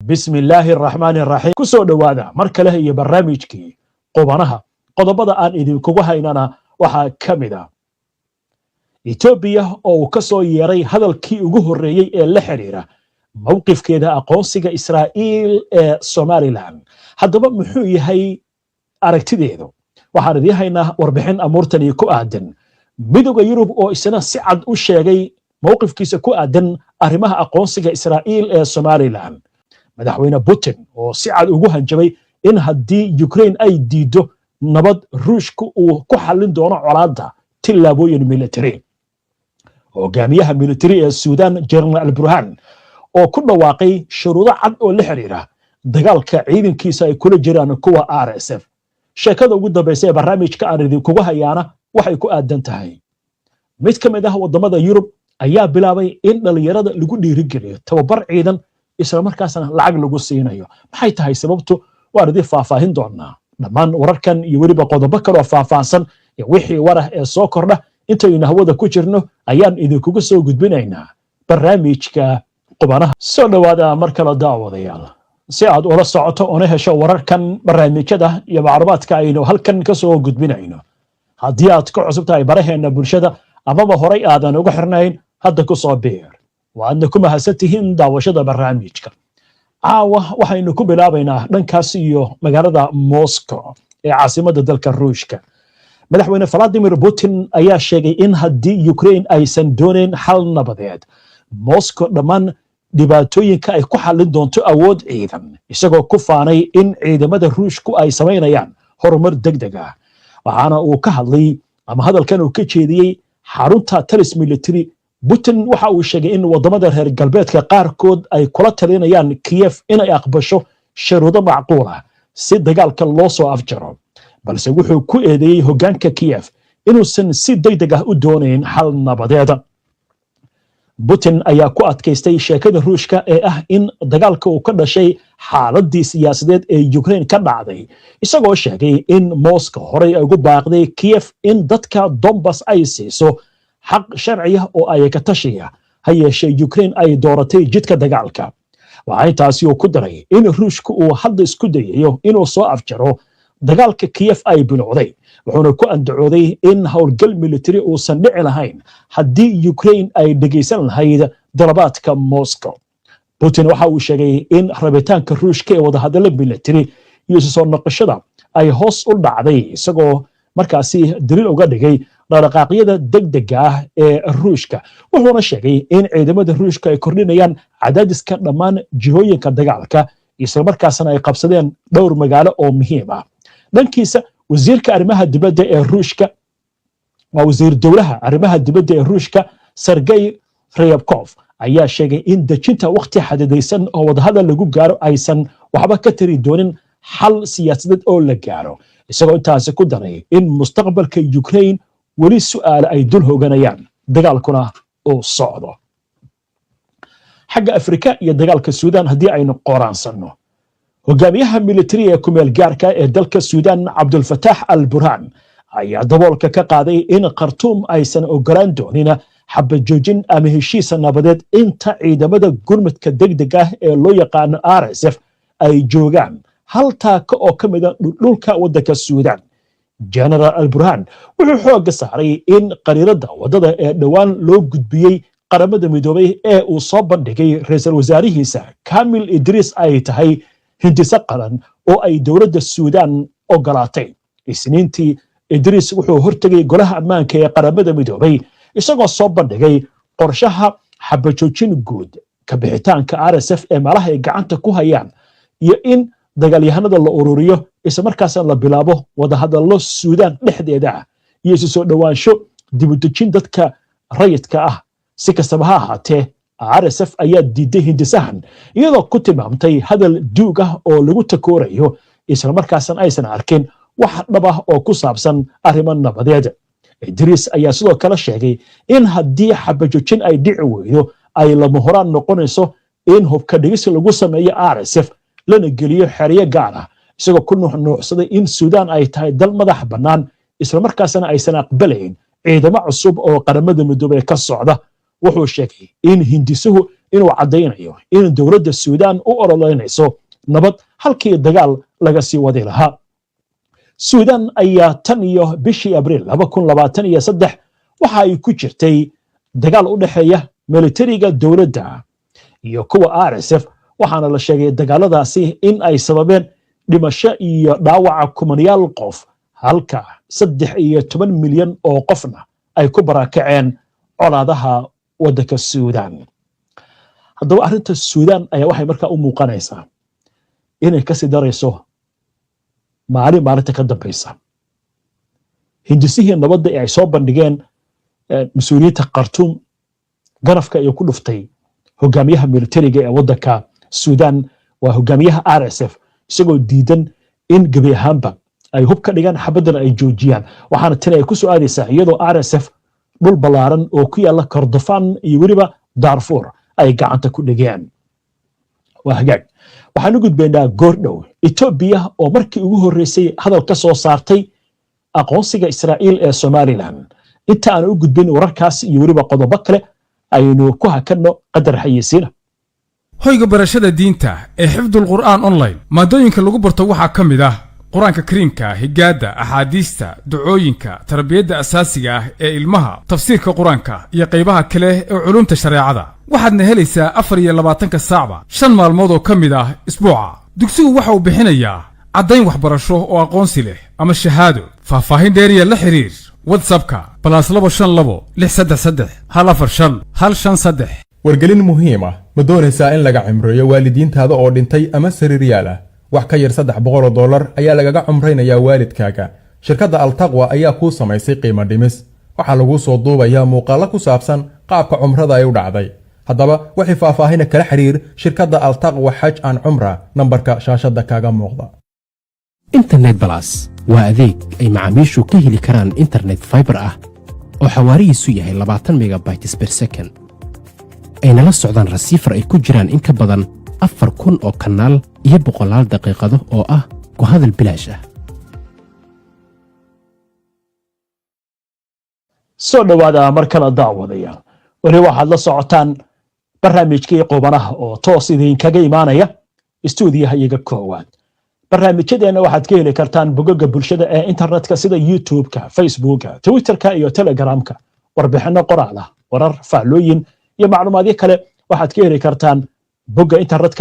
بسم الله الرحمن الرحيم كسو دوادا marka leh iyo barnaamijkii qubanaha qodobada aan idinkugu haynana waxa kamida Ethiopia oo ka soo yeeray hadalkii ugu horeeyay ee la xiriira mowqifkeeda aqoonsiga Israa'iil ee Somaliland haddaba muxuu yahay aragtideedu waxaan idin haynaa warbixin amuurtani ku aadan midowga Yurub oo isna si cad u sheegay mowqifkiisa ku aadan arrimaha aqoonsiga Israa'iil ee Somaliland madaxweyne Putin oo si cad ugu hanjabay in haddii Ukraine ay diido nabad Ruushku uu ku xallin doono colaadda tillaabooyin military hogaamiyaha military ee Suudaan General Al-Burhan oo ku dhawaaqay shuruudo cad oo la xiriira dagaalka ciidankiisa ay kula jiraan kuwa RSF sheekada ugu dambaysa ee barnaamijka aan idinkugu hayaana waxay ku aadan tahay mid ka mid ah wadamada Yurub ayaa bilaabay in dhalinyarada lagu dhiirigeliyo tababar ciidan isla markaasna lacag lagu siinayo maxay tahay sababtu waan idin faahfaahin doonaa dhammaan wararkan iyo weliba qodobo kale oo faahfaahsan iyo wixii warah ee soo kordha intaynu hawada ku jirno ayaan idinkugu soo gudbinaynaa barnaamijka qubanaha soo dhawaada mar kale daawadayaal si aad ula socoto oo hesho wararkan barnaamijyada iyo macluumaadka aynu halkan ka soo gudbinayno haddii aad ku cusub tahay baraheena bulshada amaba horay aadan ugu xirnayn hadda ku soo biir waadna ku mahadsantihiin daawashada barnaamijka caawa waxaynu ku bilaabaynaa dhankaas iyo magaalada Moscow ee caasimadda dalka Ruushka madaxweyne Vladimir Putin ayaa sheegay in haddii Ukraine aysan doonayn xal nabadeed Moscow dhammaan dhibaatooyinka ay ku xallin doonto awood ciidan isagoo ku faanay in ciidamada Ruushku ay sameynayaan horumar degdeg ah waxaana uu ka hadlay ama hadalkan uu ka jeediyey xarunta talis military Putin waxa uu sheegay in wadamada reer galbeedka qaarkood ay kula talinayaan Kiev inay aqbasho shuruudo macquul ah si dagaalka loo soo afjaro balse wuxuu ku eedeeyay hoggaanka Kiev inuusan si degdeg ah u doonayn xal nabadeed Putin ayaa ku adkaystay sheekada Ruushka ee ah in dagaalka uu ka dhashay xaaladii siyaasadeed ee Ukraine ka dhacday isagoo sheegay in Moscow horey ugu baaqday Kiev in dadka Donbas ay siiso xaq sharci ah oo ay ka tashiya ha yeeshee Ukraine ay dooratay jidka dagaalka waxay taasi ku daray in Ruushku uu hadda isku dayayo inuu soo afjaro dagaalka Kiev ay bilowday wuxuuna ku andacooday in howlgal military uusan dhici lahayn haddii Ukraine ay dhageysan lahayd dalabaadka Moscow Putin waxa uu sheegay in rabitaanka Ruushka ee wadahadalada military iyo soo noqoshada ay hoos u dhacday isagoo markaasi daliil uga dhigay dhaqaaqyada degdega ah ee Ruushka wuxuuna sheegay in ciidamada Ruushka ay kordhinayaan cadaadiska dhammaan jihooyinka dagaalka isla markaasna ay qabsadeen dhowr magaalo oo muhiim ah dhankiisa wasiirka arrimaha dibadda ee Ruushka wasiir dowlaha arrimaha dibadda ee Ruushka Sergey Ryabkov ayaa sheegay in dejinta waqti xadidaysan oo wadahadal lagu gaaro aysan waxba ka tari doonin xal siyaasadeed oo la gaaro isagoo intaasi ku daray in mustaqbalka Ukraine wali su'aal ay dul hooganayaan dagaalkuna uu socdo xagga Afrika iyo dagaalka Suudaan haddii aynu qoraansano hogaamiyaha military ee ku meel gaarka ee dalka Suudaan Abdul Fattah al-Burhan ayaa daboolka ka qaaday in Khartoum aysan ogolaan doonin xabad joojin ama heshiis nabadeed inta ciidamada gurmadka degdega ah ee loo yaqaan RSF ay joogaan hal taako oo ka mid ah dhulka waddanka Suudaan General Al-Burhan wuxuu xoog saaray in qariirada wadada ee dhawaan loo gudbiyay qaramada midoobay ee uu soo bandhigay ra'iisul wasaarihiisa Kamil Idris ay tahay hindisa qaran oo ay dowladda Suudaan ogolaatay isniintii Idris wuxuu hortagay golaha ammaanka ee qaramada midoobay isagoo soo bandhigay qorshaha xabajoojin guud ka bixitaanka RSF ee malaha ay gacanta ku hayaan iyo in dagaalyahanada la ururiyo isla markaasna la bilaabo wadahadallo Suudaan dhexdeeda iyo soo dhawaansho dib u dejin dadka rayidka ah si kastaba ha ahaatee RSF ayaa diiday hindisahan iyadoo ku tilmaamtay hadal duug ah oo lagu takoorayo isla markaasna aysan arkin wax dhab ah oo ku saabsan arrimo nabadeed Idris ayaa sidoo kale sheegay in haddii xabajoojin ay dhici weydo ay lama horaan noqonayso in hubka dhigis lagu sameeyo RSF lana geliyo xeriyo gaar ah isagoo ku nuuxnuuxsaday in Suudaan ay tahay dal madax bannaan isla markaasna aysan aqbalayn ciidamo cusub oo qaramada midoobay ka socda wuxuu sheegay in hindisuhu inuu caddaynayo in dowladda suudaan u ololeynayso nabad halkii dagaal laga sii wadi lahaa. suudaan ayaa tan iyo bishii abriil 2023 waxa ay ku jirtay dagaal u dhexeeya militariga dowladda iyo kuwa RSF, waxaana la sheegay dagaaladaasi in ay sababeen dhimasho iyo dhaawaca kumanayaal qof, halka 13 milyan oo qofna ay ku barakaceen colaadaha waddanka suudaan. haddaba arrinta suudaan ayaa waxay markaa u muuqanaysaa inay ka sii darayso maalinta ka dambaysa. hindisihii nabadda ee ay soo bandhigeen mas-uuliyiinta Khartoum, ganafka ay ku dhuftay hogaamiyaha militariga ee waddanka suudaan waa hogaamiyaha RSF, isagoo diidan in gebi ahaanba ay hub ka dhigaan, xabadana ay joojiyaan. waxaana tani ay ku soo aadaysaa iyadoo RSF dhul ballaaran oo ku yaala Kordofan iyo weliba Darfur ay gacanta ku dhigeen. waa hagaag, waxaan u gudbaynaa goordhow Ethiopia oo markii ugu horreysay hadal ka soo saartay aqoonsiga Israa'iil ee Somaliland. inta aan u gudbin wararkaas iyo weliba qodobo kale aynu ku hakanno qadar xayeysiina. hoyga barashada diinta ee xifdul qur'aan online maadooyinka lagu barto waxaa ka mid ah quraanka kariimka, higaada, axaadiista, ducooyinka, tarbiyadda asaasiga ah ee ilmaha, tafsiirka quraanka iyo qaybaha kale ee culumta shareecada. waxaadna helaysaa 24 saacba 5 maalmood oo ka mid ah isbuuca. dugsigu waxa uu bixinayaa caddayn waxbarasho oo aqoonsi leh ama shahaado. faahfaahin dheeriya la xiriir WhatsApp-ka +252 633 145 153. wargelin muhiim ah, ma doonaysaa in laga cimriyo waalidiintaada oo dhintay ama sariiryaal ah? wax ka yar $300 ayaa lagaga cumraynayaa waalidkaaga. shirkadda Altaqwa ayaa kuu samaysay qiimo dhimis. waxaa lagu soo duubayaa muuqaallo ku saabsan qaabka cumrada ay u dhacday. haddaba wixii faahfaahin kala xiriir shirkadda Altaqwa Hajj and Umrah nambarka shaashada kaaga muuqda. internet plus waa adeeg ay macaamiishu ka heli karaan internet fiber ah oo xawaarihiisu yahay 20 megabytes per second. ayna la socdaan rasiifar ay ku jiraan in ka badan 4,000 oo kanaal iyo boqolaal daqiiqado oo ah ku hadal bilaash ah. soo dhawaada mar kale daawadayaal, weli waxaad la socotaan barnaamijkii qubanaha oo toos idinkaga imaanaya istuudiyaha iyaga koowaad. barnaamijyadeena waxaad ka heli kartaan bogagga bulshada ee internetka sida YouTube-ka, Facebook-ka, Twitter-ka iyo Telegram-ka. warbixino qoraal ah, warar, faallooyin iyo macluumaadyo kale waxaad ka heli kartaan bogga internetka